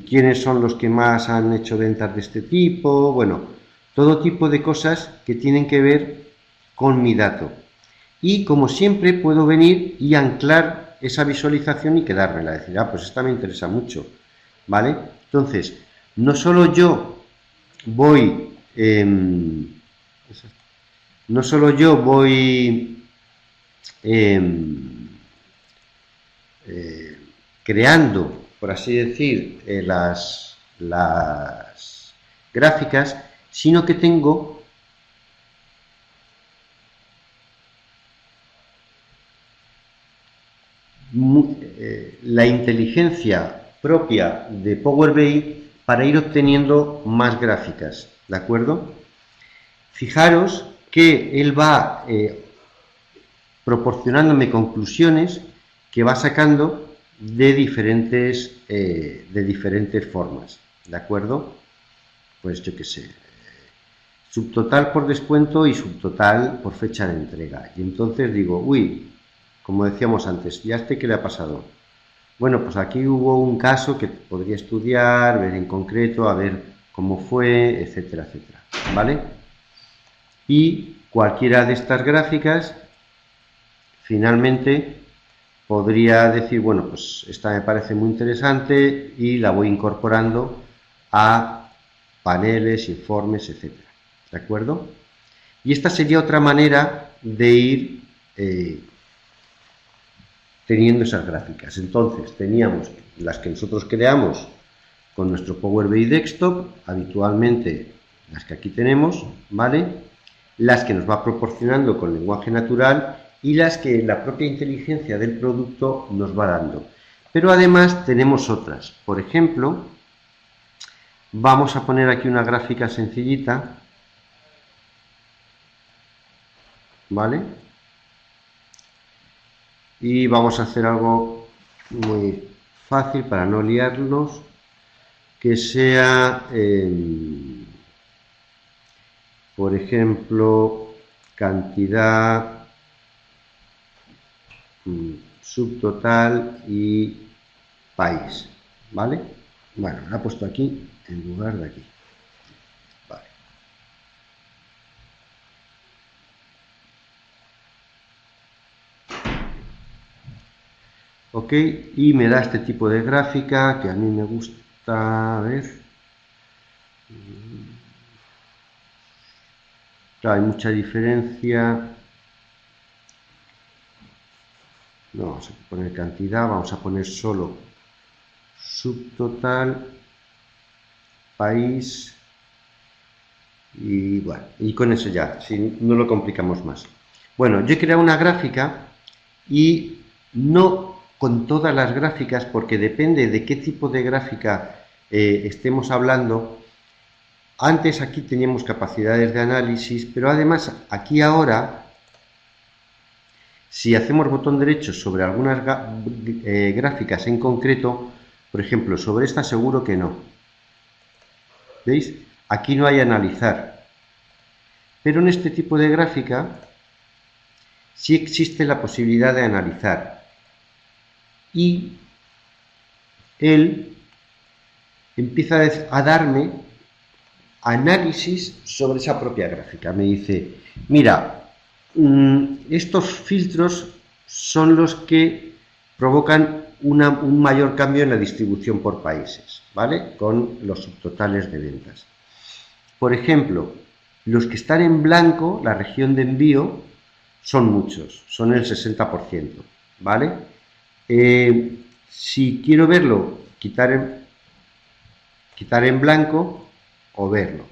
Speaker 1: quiénes son los que más han hecho ventas de este tipo, bueno, todo tipo de cosas que tienen que ver con mi dato. Y como siempre puedo venir y anclar esa visualización y quedármela, decir, pues esta me interesa mucho, ¿vale? Entonces, no solo yo voy creando, por así decir, las gráficas, sino que tengo la inteligencia propia de Power BI para ir obteniendo más gráficas, ¿de acuerdo? Fijaros que él va proporcionándome conclusiones que va sacando de diferentes formas, ¿de acuerdo? Pues yo qué sé, subtotal por descuento y subtotal por fecha de entrega. Y entonces digo, uy, como decíamos antes, ¿ya qué le ha pasado? Bueno, pues aquí hubo un caso que podría estudiar, ver en concreto, a ver cómo fue, etcétera, etcétera. ¿vale? Y cualquiera de estas gráficas, finalmente, podría decir, bueno, pues esta me parece muy interesante y la voy incorporando a paneles, informes, etcétera. ¿De acuerdo? Y esta sería otra manera de ir teniendo esas gráficas. Entonces, teníamos las que nosotros creamos con nuestro Power BI Desktop, habitualmente las que aquí tenemos, ¿vale? Las que nos va proporcionando con lenguaje natural y las que la propia inteligencia del producto nos va dando. Pero además tenemos otras. Por ejemplo, vamos a poner aquí una gráfica sencillita, ¿vale? Y vamos a hacer algo muy fácil para no liarnos, que sea, por ejemplo, cantidad, subtotal y país, ¿vale? Bueno, la he puesto aquí en lugar de aquí. Vale. Ok, y me da este tipo de gráfica que a mí me gusta, a ver. Claro, hay mucha diferencia. No vamos a poner cantidad, vamos a poner solo subtotal, país y bueno, y con eso ya, si no lo complicamos más. Bueno, yo he creado una gráfica y no con todas las gráficas, porque depende de qué tipo de gráfica estemos hablando. Antes aquí teníamos capacidades de análisis, pero además aquí ahora, si hacemos botón derecho sobre algunas gráficas en concreto, por ejemplo, sobre esta seguro que no. ¿Veis? Aquí no hay analizar. Pero en este tipo de gráfica sí existe la posibilidad de analizar. Y él empieza a darme análisis sobre esa propia gráfica. Me dice, mira, estos filtros son los que provocan un mayor cambio en la distribución por países, ¿vale? Con los subtotales de ventas. Por ejemplo, los que están en blanco, la región de envío, son muchos, son el 60%, ¿vale? Si quiero verlo, quitar en blanco o verlo.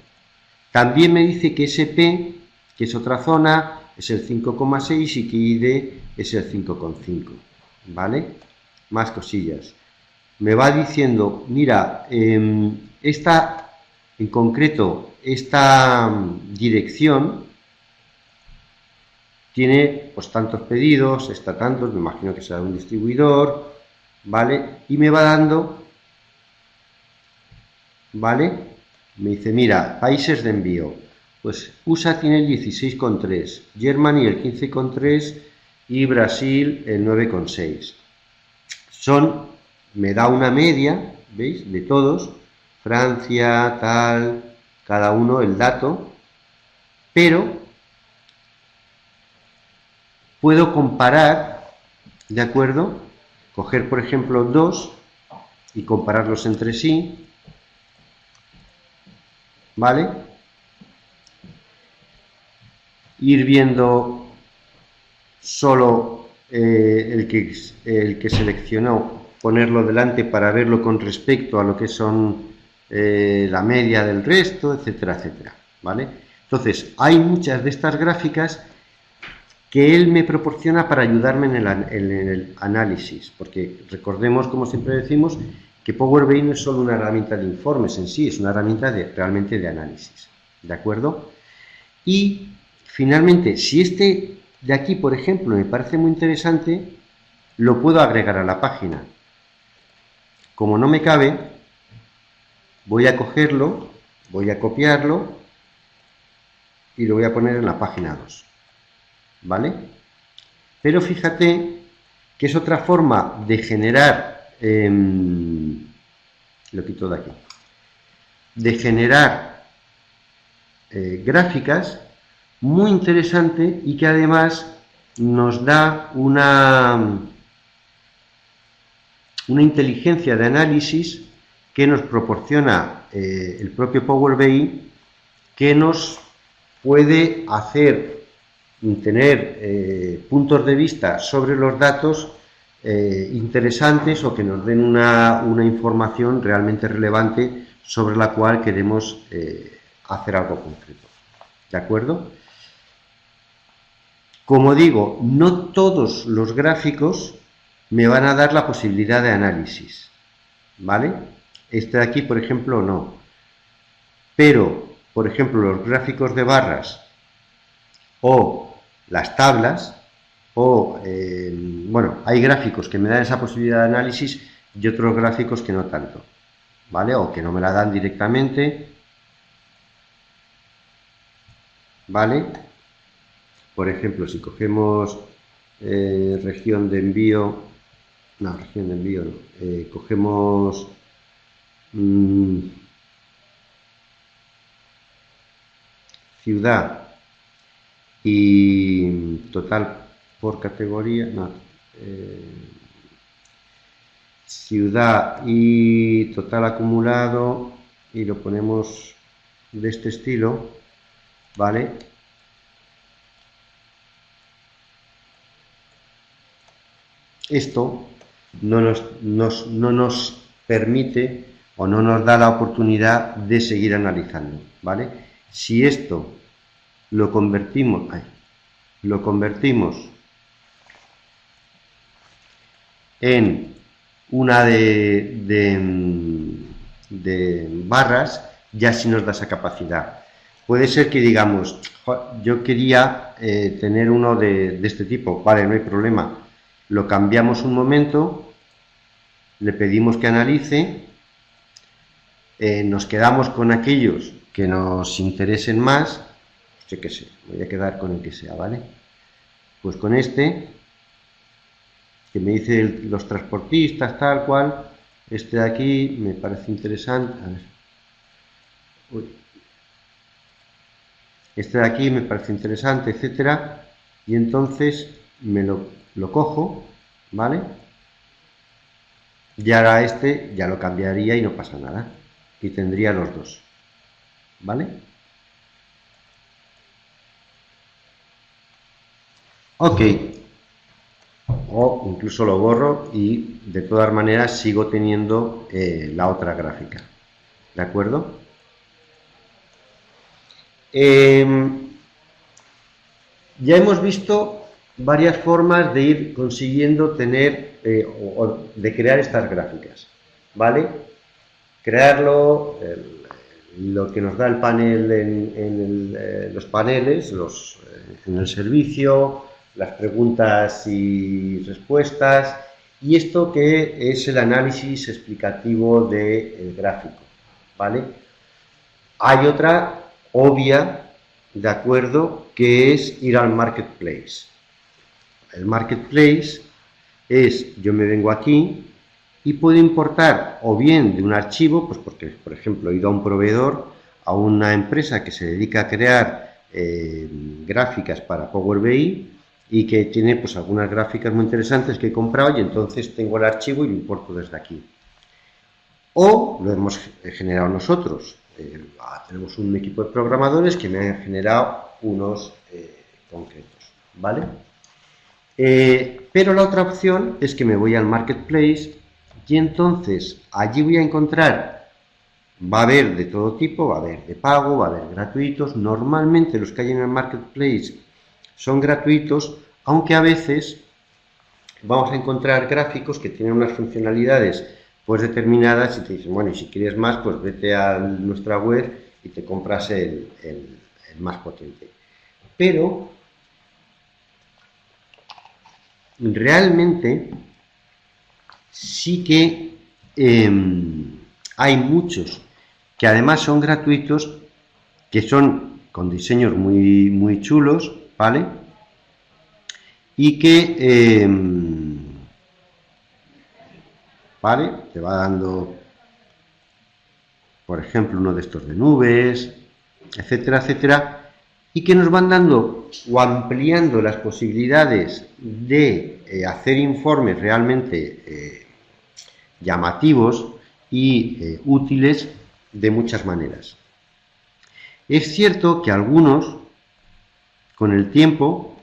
Speaker 1: También me dice que SP, que es otra zona, es el 5,6 y que ID es el 5,5, ¿vale? Más cosillas. Me va diciendo, mira, esta, en concreto, esta dirección tiene pues tantos pedidos, está tantos, me imagino que será un distribuidor, ¿vale? Y me va dando, ¿vale? Me dice, mira, países de envío. Pues USA tiene el 16,3, Germany el 15,3 y Brasil el 9,6. Me da una media, ¿veis? De todos, Francia, tal, cada uno el dato, pero puedo comparar, ¿de acuerdo? Coger, por ejemplo, dos y compararlos entre sí, ¿vale? Ir viendo solo el que seleccionó, ponerlo delante para verlo con respecto a lo que son la media del resto, etcétera, etcétera, ¿vale? Entonces, hay muchas de estas gráficas que él me proporciona para ayudarme en el análisis, porque recordemos, como siempre decimos, que Power BI no es solo una herramienta de informes en sí, es una herramienta realmente de análisis, ¿de acuerdo? Y finalmente, si este de aquí, por ejemplo, me parece muy interesante, lo puedo agregar a la página. Como no me cabe, voy a cogerlo, voy a copiarlo y lo voy a poner en la página 2. ¿Vale? Pero fíjate que es otra forma de generar, lo quito de aquí, de generar gráficas muy interesante y que además nos da una inteligencia de análisis que nos proporciona el propio Power BI, que nos puede hacer tener puntos de vista sobre los datos interesantes o que nos den una información realmente relevante sobre la cual queremos hacer algo concreto. ¿De acuerdo? Como digo, no todos los gráficos me van a dar la posibilidad de análisis, ¿vale? Este de aquí, por ejemplo, no. Pero, por ejemplo, los gráficos de barras o las tablas, o, bueno, hay gráficos que me dan esa posibilidad de análisis y otros gráficos que no tanto, ¿vale? O que no me la dan directamente, ¿vale? Por ejemplo, si cogemos región de envío, no, región de envío no, cogemos ciudad y total por categoría, no, ciudad y total acumulado, y lo ponemos de este estilo, ¿vale? Esto no nos permite o no nos da la oportunidad de seguir analizando, ¿vale? Si esto lo convertimos en una de barras, ya sí nos da esa capacidad. Puede ser que digamos, yo quería tener uno de este tipo, vale, no hay problema. Lo cambiamos un momento, le pedimos que analice, nos quedamos con aquellos que nos interesen más, yo qué sé, voy a quedar con el que sea, ¿vale? Pues con este, que me dice los transportistas, tal cual, este de aquí me parece interesante, a ver. Uy. Este de aquí me parece interesante, etcétera, y entonces me lo cojo, ¿vale? Y ahora este ya lo cambiaría y no pasa nada, y tendría los dos, ¿vale? Ok, o incluso lo borro y de todas maneras sigo teniendo la otra gráfica, ¿de acuerdo? Ya hemos visto varias formas de ir consiguiendo tener o de crear estas gráficas, ¿vale? Crearlo, lo que nos da el panel en los paneles, en el servicio, las preguntas y respuestas, y esto que es el análisis explicativo del gráfico, ¿vale? Hay otra obvia, de acuerdo, que es ir al marketplace. El marketplace es, yo me vengo aquí y puedo importar o bien de un archivo, pues porque, por ejemplo, he ido a un proveedor, a una empresa que se dedica a crear gráficas para Power BI y que tiene pues algunas gráficas muy interesantes que he comprado y entonces tengo el archivo y lo importo desde aquí. O lo hemos generado nosotros. Tenemos un equipo de programadores que me han generado unos concretos, ¿vale? Pero la otra opción es que me voy al marketplace y entonces allí voy a encontrar, va a haber de todo tipo, va a haber de pago, va a haber gratuitos. Normalmente los que hay en el marketplace son gratuitos, aunque a veces vamos a encontrar gráficos que tienen unas funcionalidades pues determinadas y te dicen, bueno, y si quieres más, pues vete a nuestra web y te compras el más potente. Pero realmente sí que hay muchos que además son gratuitos, que son con diseños muy, muy chulos, ¿vale? Y que ¿vale? Te va dando, por ejemplo, uno de estos de nubes, etcétera, etcétera, y que nos van dando o ampliando las posibilidades de hacer informes realmente llamativos y útiles de muchas maneras. Es cierto que algunos, con el tiempo,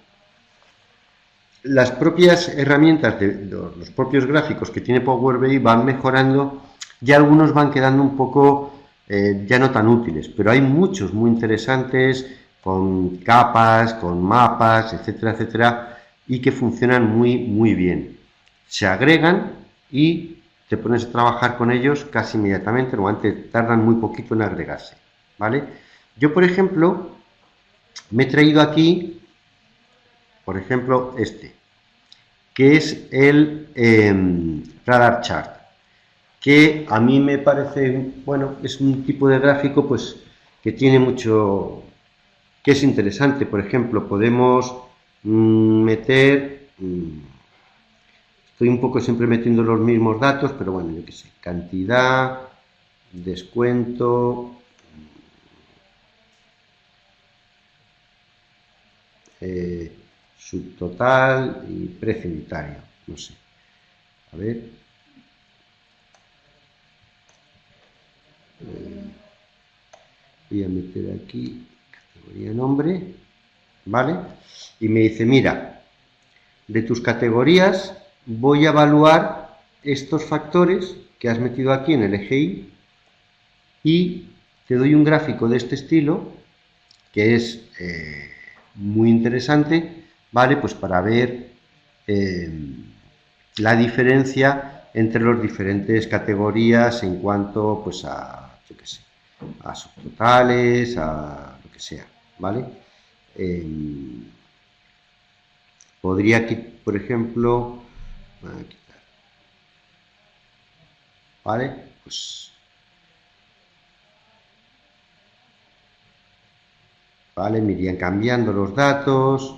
Speaker 1: las propias herramientas, los propios gráficos que tiene Power BI van mejorando y algunos van quedando un poco ya no tan útiles, pero hay muchos muy interesantes con capas, con mapas, etcétera, etcétera, y que funcionan muy bien. Se agregan y te pones a trabajar con ellos casi inmediatamente, normalmente tardan muy poquito en agregarse, ¿vale? Yo, por ejemplo, me he traído aquí, por ejemplo, que es el Radar Chart, que a mí me parece, bueno, es un tipo de gráfico pues que tiene mucho, que es interesante. Por ejemplo, podemos meter, estoy un poco siempre metiendo los mismos datos, pero bueno, yo qué sé, cantidad, descuento, subtotal y precio unitario, no sé, a ver, voy a meter aquí categoría nombre, ¿vale? Y me dice, mira, de tus categorías voy a evaluar estos factores que has metido aquí en el eje Y y te doy un gráfico de este estilo que es muy interesante, ¿vale? Pues para ver la diferencia entre las diferentes categorías en cuanto pues a, yo qué sé, a subtotales, a lo que sea, ¿vale? Podría aquí, por ejemplo, ¿vale? Pues, ¿vale? Me irían cambiando los datos,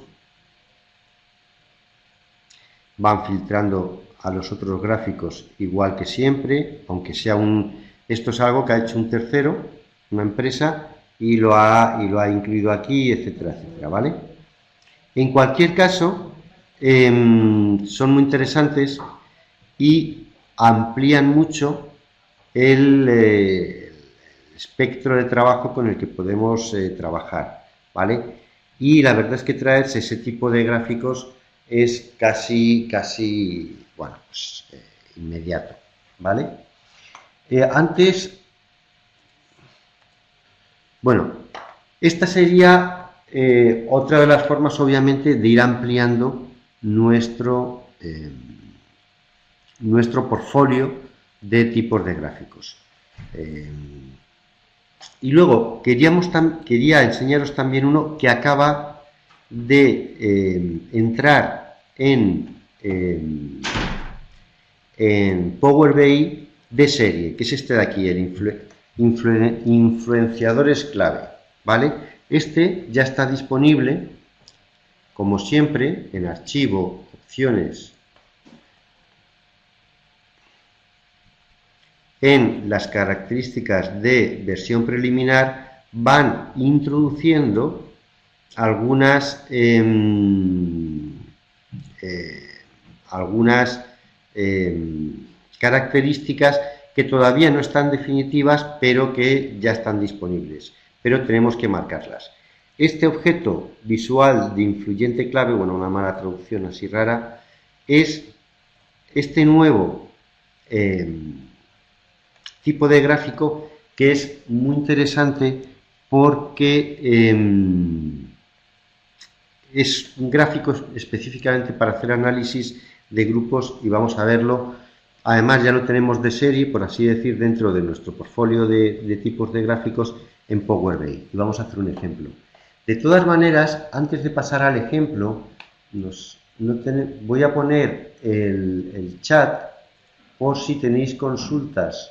Speaker 1: van filtrando a los otros gráficos igual que siempre, aunque sea esto es algo que ha hecho un tercero, una empresa, y lo ha incluido aquí, etcétera, etcétera, ¿vale? En cualquier caso, son muy interesantes y amplían mucho el espectro de trabajo con el que podemos trabajar, ¿vale? Y la verdad es que traerse ese tipo de gráficos es casi, bueno, pues inmediato, ¿vale? Antes, bueno, esta sería otra de las formas, obviamente, de ir ampliando nuestro portfolio de tipos de gráficos. Y luego quería enseñaros también uno que acaba de entrar en Power BI de serie, que es este de aquí, el influenciadores clave, ¿vale? Este ya está disponible, como siempre, en archivo, opciones, en las características de versión preliminar, van introduciendo algunas características que todavía no están definitivas, pero que ya están disponibles, pero tenemos que marcarlas. Este objeto visual de influyente clave, bueno, una mala traducción así rara, es este nuevo tipo de gráfico que es muy interesante porque es un gráfico específicamente para hacer análisis de grupos y vamos a verlo. Además ya lo tenemos de serie, por así decir, dentro de nuestro portfolio de tipos de gráficos en Power BI. Y vamos a hacer un ejemplo. De todas maneras, antes de pasar al ejemplo, voy a poner el chat por si tenéis consultas.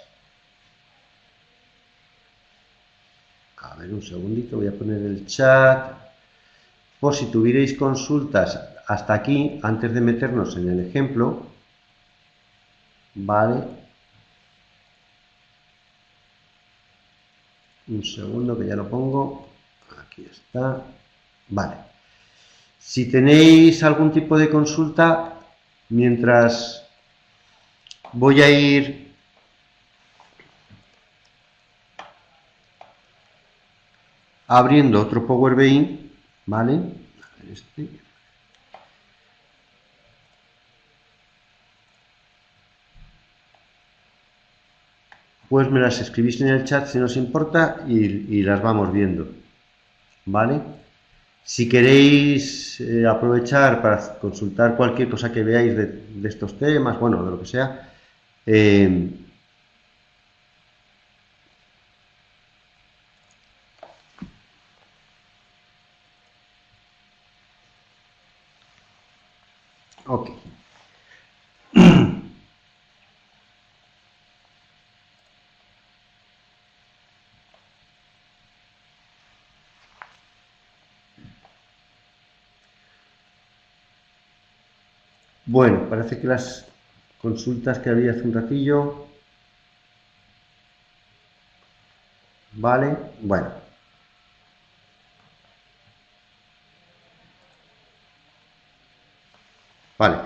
Speaker 1: A ver, un segundito, voy a poner el chat. Por si tuvierais consultas hasta aquí, antes de meternos en el ejemplo, ¿vale? Un segundo que ya lo pongo. Aquí está. Vale. Si tenéis algún tipo de consulta, mientras voy a ir abriendo otro Power BI, ¿vale? A ver este. Pues me las escribís en el chat si nos importa y las vamos viendo, ¿vale? Si queréis aprovechar para consultar cualquier cosa que veáis de estos temas, bueno, de lo que sea, ok. Bueno, parece que las consultas que había hace un ratillo, ¿vale? Bueno. Vale,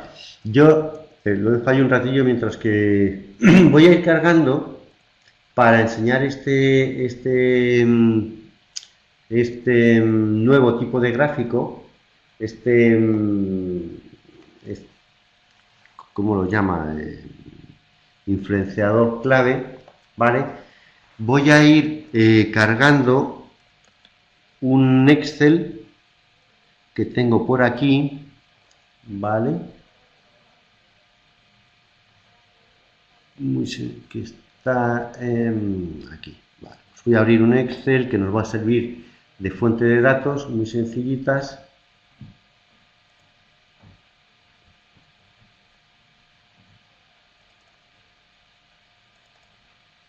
Speaker 1: yo lo dejo ahí un ratillo mientras que voy a ir cargando para enseñar este nuevo tipo de gráfico, ¿cómo lo llama? Influenciador clave, ¿vale? Voy a ir cargando un Excel que tengo por aquí, ¿vale? Que está aquí. Vale. Pues voy a abrir un Excel que nos va a servir de fuente de datos muy sencillitas.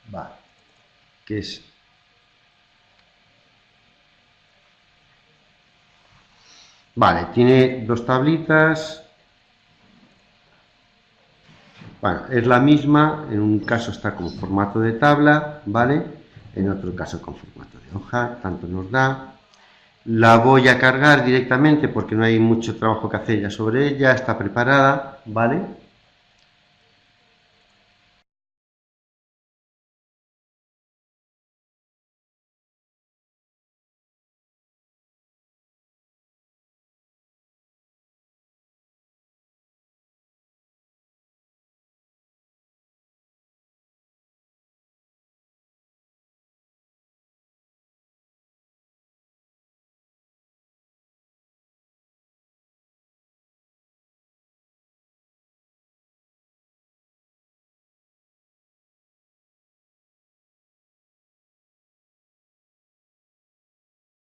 Speaker 1: Vale. Que es vale, tiene dos tablitas. Bueno, es la misma, en un caso está con formato de tabla, ¿vale? En otro caso con formato de hoja, tanto nos da. La voy a cargar directamente porque no hay mucho trabajo que hacer ya sobre ella, está preparada, ¿vale?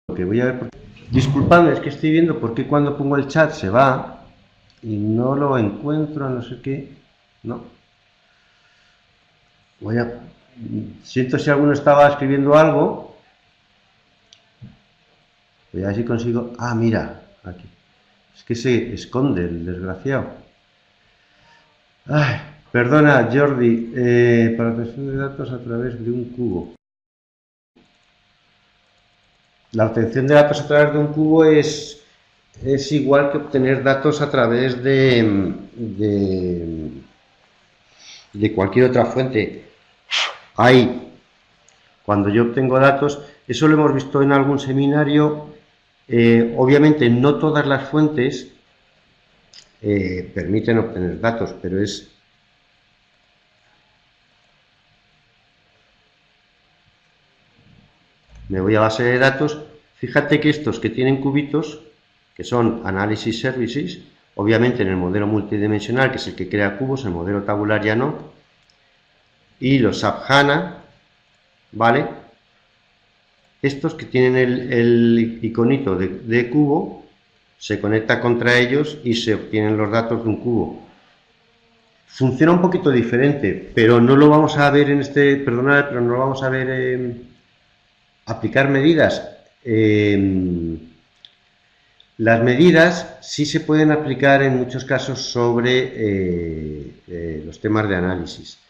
Speaker 1: Lo que voy a ver, disculpadme, es que estoy viendo por qué cuando pongo el chat se va y no lo encuentro, no sé qué. No. Voy a... Siento si alguno estaba escribiendo algo. Voy a ver si consigo... Ah, mira, aquí. Es que se esconde el desgraciado. Ay, perdona, Jordi, para obtención de datos a través de un cubo. La obtención de datos a través de un cubo es igual que obtener datos a través de cualquier otra fuente. Ahí, cuando yo obtengo datos, eso lo hemos visto en algún seminario, obviamente no todas las fuentes permiten obtener datos, pero es... Me voy a base de datos, fíjate que estos que tienen cubitos, que son Analysis Services, obviamente en el modelo multidimensional, que es el que crea cubos, el modelo tabular ya no, y los SAP HANA, ¿vale? Estos que tienen el iconito de cubo, se conecta contra ellos y se obtienen los datos de un cubo. Funciona un poquito diferente, pero no lo vamos a ver en este, perdonad, pero no lo vamos a ver aplicar medidas. Las medidas sí se pueden aplicar en muchos casos sobre los temas de análisis.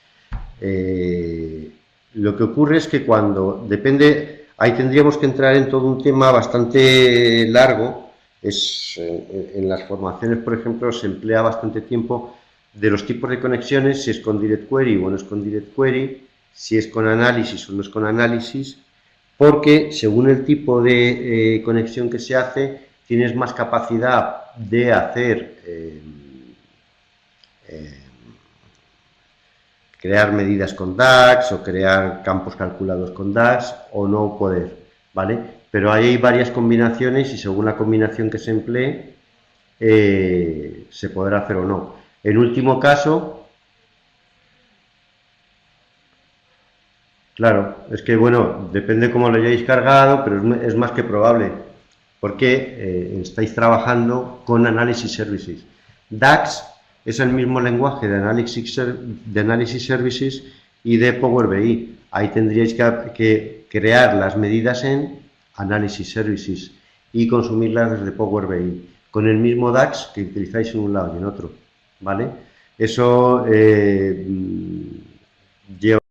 Speaker 1: Lo que ocurre es que cuando depende, ahí tendríamos que entrar en todo un tema bastante largo. En las formaciones, por ejemplo, se emplea bastante tiempo de los tipos de conexiones, si es con Direct Query o no es con Direct Query, si es con análisis o no es con análisis, porque según el tipo de conexión que se hace, tienes más capacidad de hacer crear medidas con DAX o crear campos calculados con DAX o no poder, ¿vale? Pero ahí hay varias combinaciones y según la combinación que se emplee, se podrá hacer o no. En último caso, claro, es que bueno, depende cómo lo hayáis cargado, pero es más que probable, porque estáis trabajando con Analysis Services. DAX es el mismo lenguaje de Analysis Services y de Power BI. Ahí tendríais que crear las medidas en Analysis Services y consumirlas desde Power BI, con el mismo DAX que utilizáis en un lado y en otro, ¿vale? Eso lleva